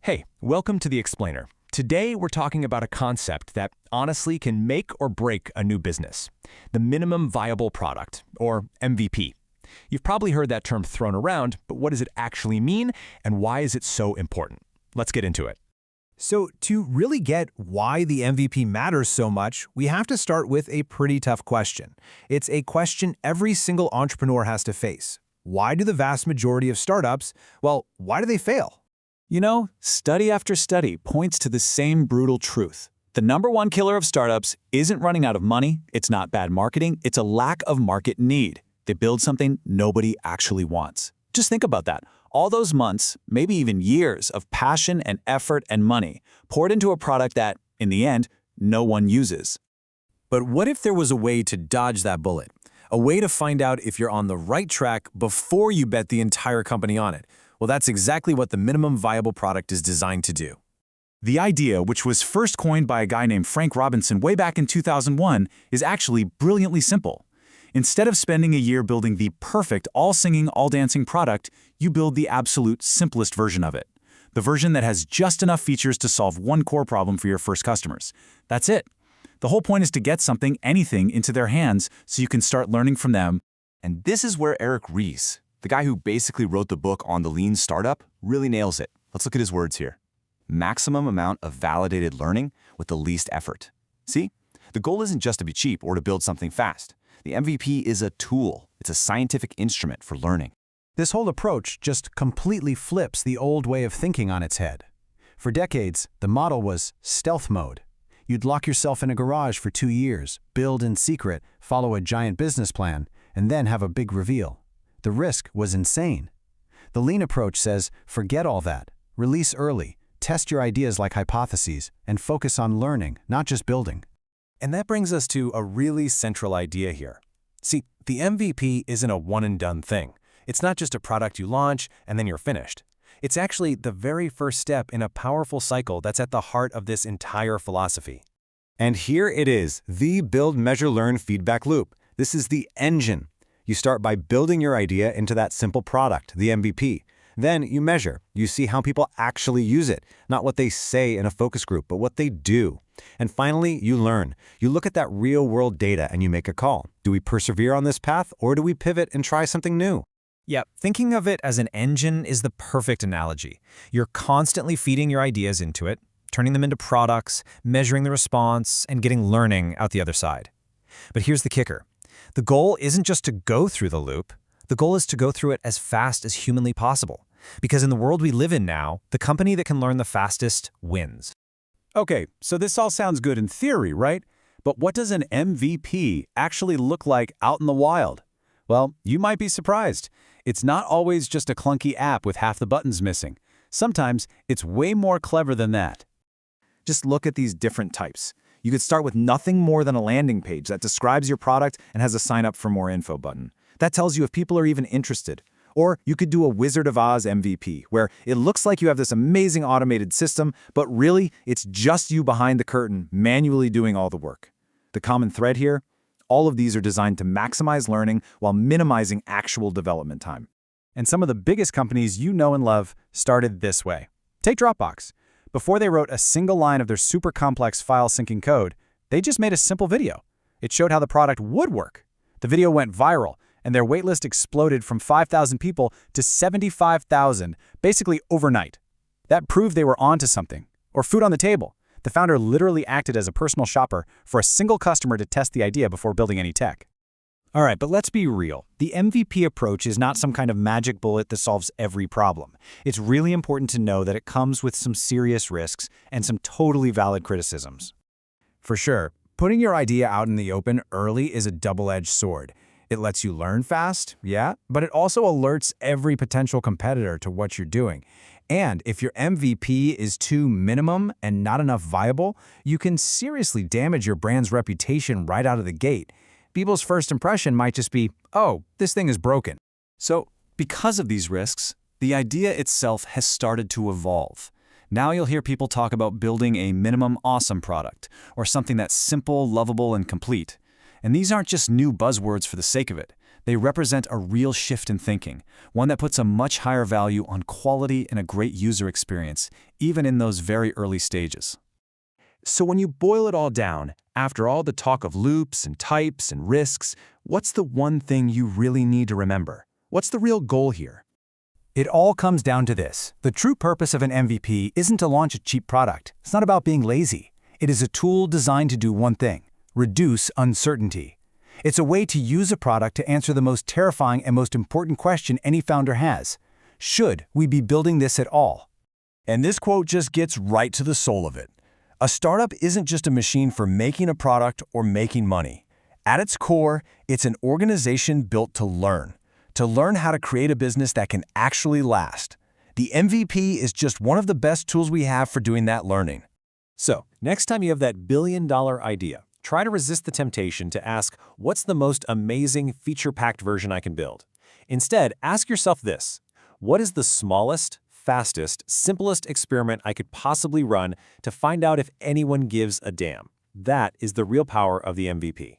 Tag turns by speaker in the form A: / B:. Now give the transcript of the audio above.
A: Hey, welcome to The Explainer. Today we're talking about a concept that honestly can make or break a new business. The minimum viable product, or MVP. You've probably heard that term thrown around, but what does it actually mean and why is it so important? Let's get into it.
B: So to really get why the MVP matters so much, we have to start with a pretty tough question. It's a question every single entrepreneur has to face. Why do the vast majority of startups, well, why do they fail?
C: You know, study after study points to the same brutal truth. The number one killer of startups isn't running out of money, it's not bad marketing, it's a lack of market need. They build something nobody actually wants. Just think about that. All those months, maybe even years of passion and effort and money poured into a product that, in the end, no one uses.
B: But what if there was a way to dodge that bullet? A way to find out if you're on the right track before you bet the entire company on it? Well, that's exactly what the minimum viable product is designed to do.
C: The idea, which was first coined by a guy named Frank Robinson way back in 2001, is actually brilliantly simple. Instead of spending a year building the perfect all-singing, all-dancing product, you build the absolute simplest version of it. The version that has just enough features to solve one core problem for your first customers. That's it. The whole point is to get something, anything, into their hands so you can start learning from them.
D: And this is where Eric Ries, the guy who basically wrote the book on the lean startup, really nails it. Let's look at his words here. Maximum amount of validated learning with the least effort. See, the goal isn't just to be cheap or to build something fast. The MVP is a tool. It's a scientific instrument for learning.
B: This whole approach just completely flips the old way of thinking on its head. For decades, the model was stealth mode. You'd lock yourself in a garage for 2 years, build in secret, follow a giant business plan, and then have a big reveal. The risk was insane. The lean approach says, forget all that, release early, test your ideas like hypotheses, and focus on learning, not just building. And that brings us to a really central idea here. See, the MVP isn't a one-and-done thing. It's not just a product you launch and then you're finished. It's actually the very first step in a powerful cycle that's at the heart of this entire philosophy.
E: And here it is, the build, measure, learn feedback loop. This is the engine. You start by building your idea into that simple product, the MVP. Then you measure. You see how people actually use it, not what they say in a focus group, but what they do. And finally, you learn. You look at that real-world data and you make a call. Do we persevere on this path, or do we pivot and try something new?
B: Yeah, thinking of it as an engine is the perfect analogy. You're constantly feeding your ideas into it, turning them into products, measuring the response, and getting learning out the other side. But here's the kicker. The goal isn't just to go through the loop. The goal is to go through it as fast as humanly possible. Because in the world we live in now, the company that can learn the fastest wins.
C: Okay, so this all sounds good in theory, right? But what does an MVP actually look like out in the wild? Well, you might be surprised. It's not always just a clunky app with half the buttons missing. Sometimes it's way more clever than that.
D: Just look at these different types. You could start with nothing more than a landing page that describes your product and has a sign up for more info button. That tells you if people are even interested. Or you could do a Wizard of Oz MVP, where it looks like you have this amazing automated system, but really it's just you behind the curtain manually doing all the work. The common thread here? All of these are designed to maximize learning while minimizing actual development time.
B: And some of the biggest companies you know and love started this way. Take Dropbox. Before they wrote a single line of their super complex file syncing code, they just made a simple video. It showed how the product would work. The video went viral, and their waitlist exploded from 5,000 people to 75,000, basically overnight. That proved they were onto something. Or food on the table. The founder literally acted as a personal shopper for a single customer to test the idea before building any tech. All right, but let's be real. The MVP approach is not some kind of magic bullet that solves every problem. It's really important to know that it comes with some serious risks and some totally valid criticisms. For sure, putting your idea out in the open early is a double-edged sword. It lets you learn fast, yeah, but it also alerts every potential competitor to what you're doing. And if your MVP is too minimum and not enough viable, you can seriously damage your brand's reputation right out of the gate. People's first impression might just be, oh, this thing is broken.
C: So, because of these risks, the idea itself has started to evolve. Now you'll hear people talk about building a minimum awesome product, or something that's simple, lovable, and complete. And these aren't just new buzzwords for the sake of it.
B: They represent a real shift in thinking, one that puts a much higher value on quality and a great user experience, even in those very early stages.
A: So when you boil it all down, after all the talk of loops and types and risks, what's the one thing you really need to remember? What's the real goal here?
B: It all comes down to this. The true purpose of an MVP isn't to launch a cheap product. It's not about being lazy. It is a tool designed to do one thing: reduce uncertainty. It's a way to use a product to answer the most terrifying and most important question any founder has. Should we be building this at all?
A: And this quote just gets right to the soul of it. A startup isn't just a machine for making a product or making money. At its core, it's an organization built to learn how to create a business that can actually last. The MVP is just one of the best tools we have for doing that learning. So, next time you have that billion-dollar idea, try to resist the temptation to ask, what's the most amazing, feature-packed version I can build? Instead, ask yourself this: what is the smallest, fastest, simplest experiment I could possibly run to find out if anyone gives a damn? That is the real power of the MVP.